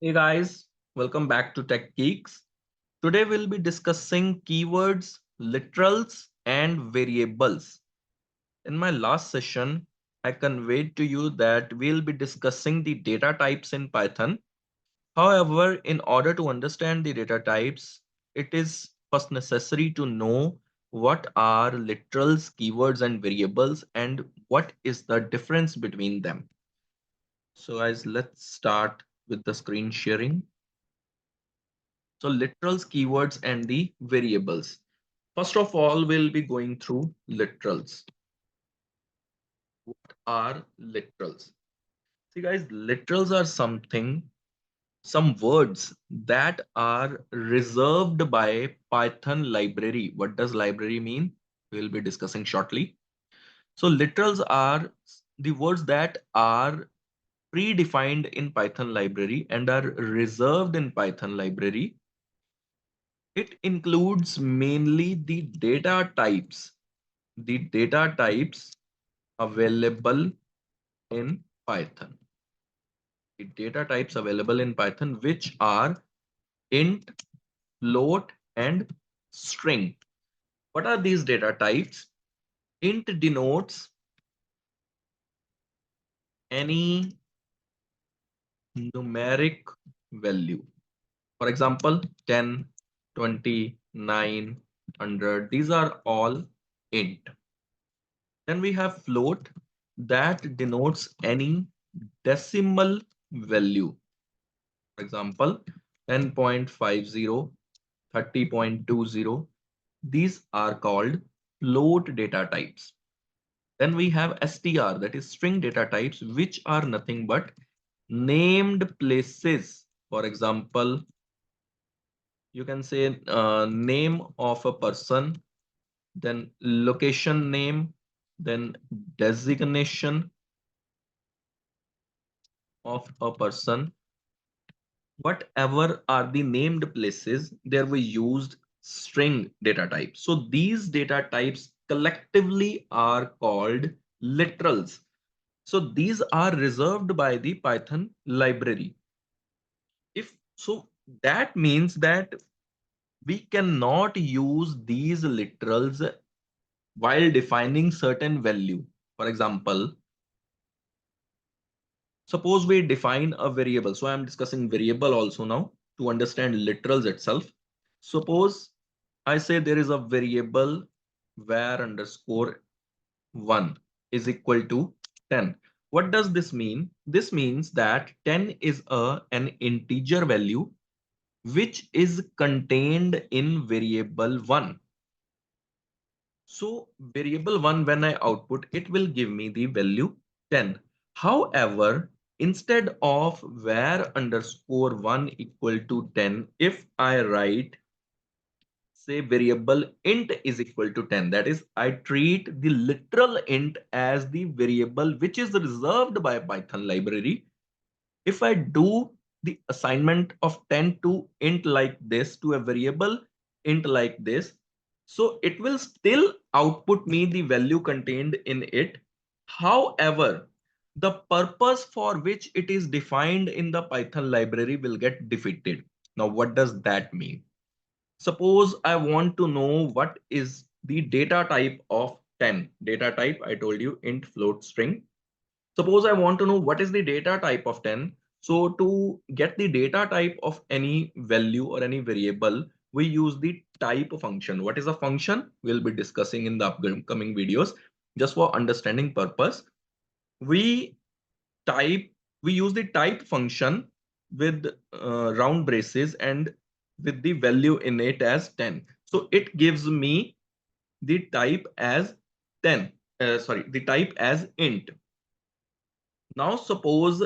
Hey guys, welcome back to Tech Geeks. Today we'll be discussing keywords, literals, and variables. In my last session, I conveyed to you that we'll be discussing the data types in Python. However, in order to understand the data types, it is first necessary to know what are literals, keywords, and variables, and what is the difference between them. So guys, let's start with the screen sharing. So literals, keywords, and the variables. First of all, we'll be going through literals. What are literals? See guys, literals are some words that are reserved by Python library. What does library mean? We'll be discussing shortly. So literals are the words that are predefined in Python library and are reserved in Python library. It includes mainly the data types available in Python. The data types available in Python, which are int, float, and string. What are these data types? Int denotes any numeric value. For example, 10, 20, 9, 100. These are all int. Then we have float that denotes any decimal value. For example, 10.50, 30.20. These are called float data types. Then we have str, that is string data types, which are nothing but named places. For example, you can say name of a person, then location name, then designation of a person. Whatever are the named places, there we used string data types. So these data types collectively are called literals. So these are reserved by the Python library. If so, that means that we cannot use these literals while defining certain value. For example, suppose we define a variable. So I'm discussing variable also now to understand literals itself. Suppose I say there is a variable var underscore 1 is equal to 10. What does this mean? This means that 10 is an integer value which is contained in variable 1. So variable 1, when I output, it will give me the value 10. However, instead of var underscore 1 equal to 10, if I write say variable int is equal to 10, that is I treat the literal int as the variable which is reserved by Python library. If I do the assignment of 10 to int like this, to a variable int like this, so it will still output me the value contained in it. However, the purpose for which it is defined in the Python library will get defeated. Now what does that mean? Suppose I want to know what is the data type of 10. Data type, I told you, int, float, string. Suppose I want to know what is the data type of 10. So to get the data type of any value or any variable, we use the type function. What is a function? We'll be discussing in the upcoming videos. Just for understanding purpose, we type, we use the type function with round braces and with the value in it as 10. So it gives me the type as 10, the type as int. Now suppose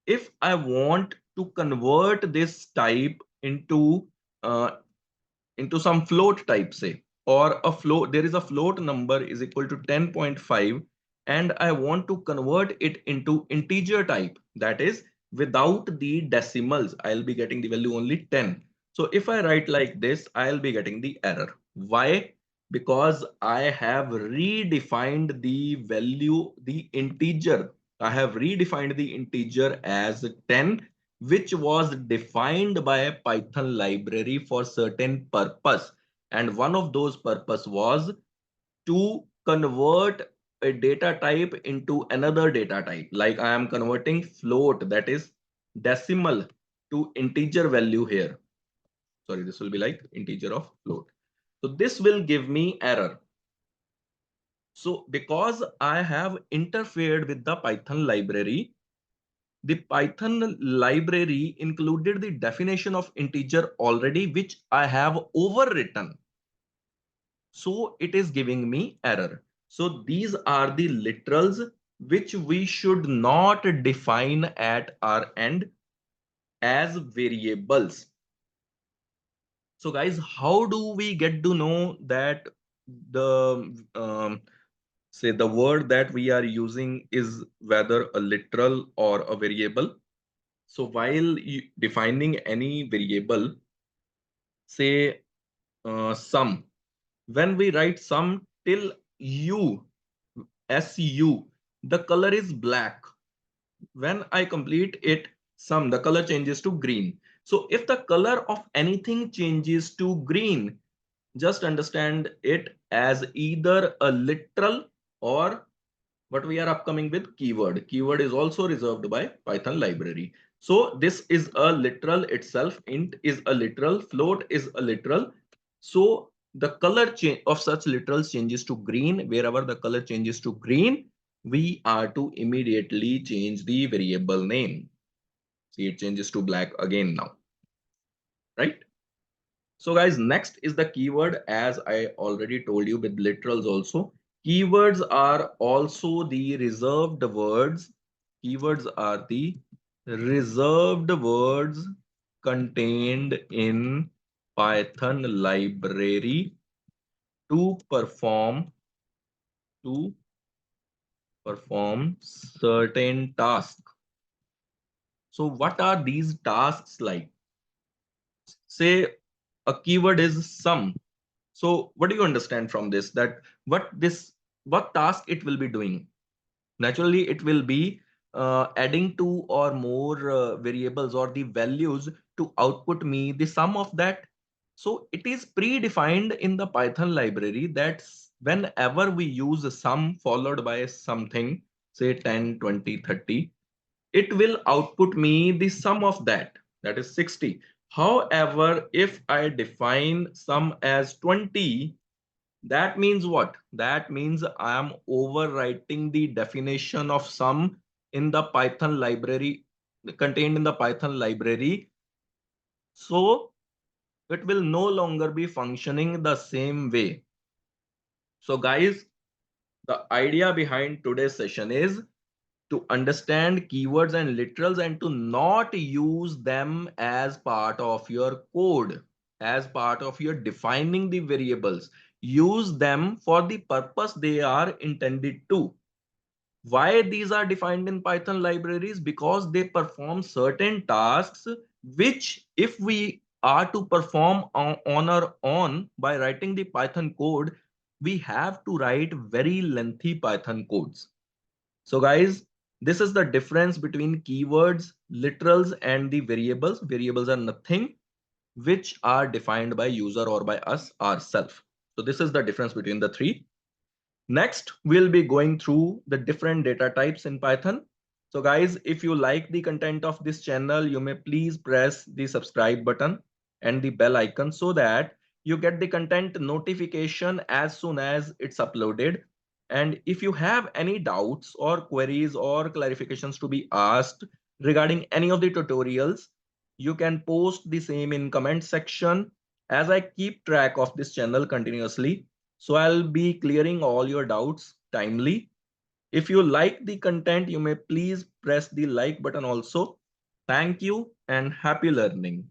if I want to convert this type uh, into some float type, say, or a float, there is a float number is equal to 10.5, and I want to convert it into integer type, that is without the decimals, I'll be getting the value only 10. So if I write like this, I'll be getting the error. Why? Because I have redefined the value, the integer. I have redefined the integer as 10, which was defined by a Python library for certain purpose. And one of those purpose was to convert a data type into another data type. Like I am converting float, that is decimal, to integer value here. Sorry, this will be like integer of float. So this will give me error. So because I have interfered with the Python library, the Python library included the definition of integer already, which I have overwritten. So it is giving me error. So these are the literals which we should not define at our end as variables. So guys, how do we get to know that the say the word that we are using is whether a literal or a variable? So while defining any variable, say sum, when we write sum till u, su, the color is black. When I complete it, sum, the color changes to green. So if the color of anything changes to green, just understand it as either a literal or what we are upcoming with keyword. Keyword is also reserved by Python library. So this is a literal itself. Int is a literal, float is a literal. So the color change of such literals changes to green. Wherever the color changes to green, we are to immediately change the variable name. See, it changes to black again now, right? So guys, next is the keyword. As I already told you with literals also, keywords are also the reserved words. Keywords are the reserved words contained in Python library to to perform certain tasks. So what are these tasks like? Say a keyword is sum. So what do you understand from this? That what task it will be doing? Naturally, it will be adding two or more variables or the values to output me the sum of that. So it is predefined in the Python library that whenever we use a sum followed by something, say 10, 20, 30, it will output me the sum of that, that is 60. However, if I define sum as 20, that means what? That means I am overwriting the definition of sum in the Python library, contained in the Python library. So it will no longer be functioning the same way. So guys, the idea behind today's session is to understand keywords and literals and to not use them as part of your code, as part of your defining the variables. Use them for the purpose they are intended to. Why these are defined in Python libraries? Because they perform certain tasks which if we are to perform on our own by writing the Python code, we have to write very lengthy Python codes. So guys, this is the difference between keywords, literals, and the variables. Variables are nothing which are defined by user or by us ourselves. So this is the difference between the three. Next, we'll be going through the different data types in Python. So guys, if you like the content of this channel, you may please press the subscribe button and the bell icon so that you get the content notification as soon as it's uploaded. And if you have any doubts or queries or clarifications to be asked regarding any of the tutorials, you can post the same in comment section as I keep track of this channel continuously. So I'll be clearing all your doubts timely. If you like the content, you may please press the like button also. Thank you and happy learning.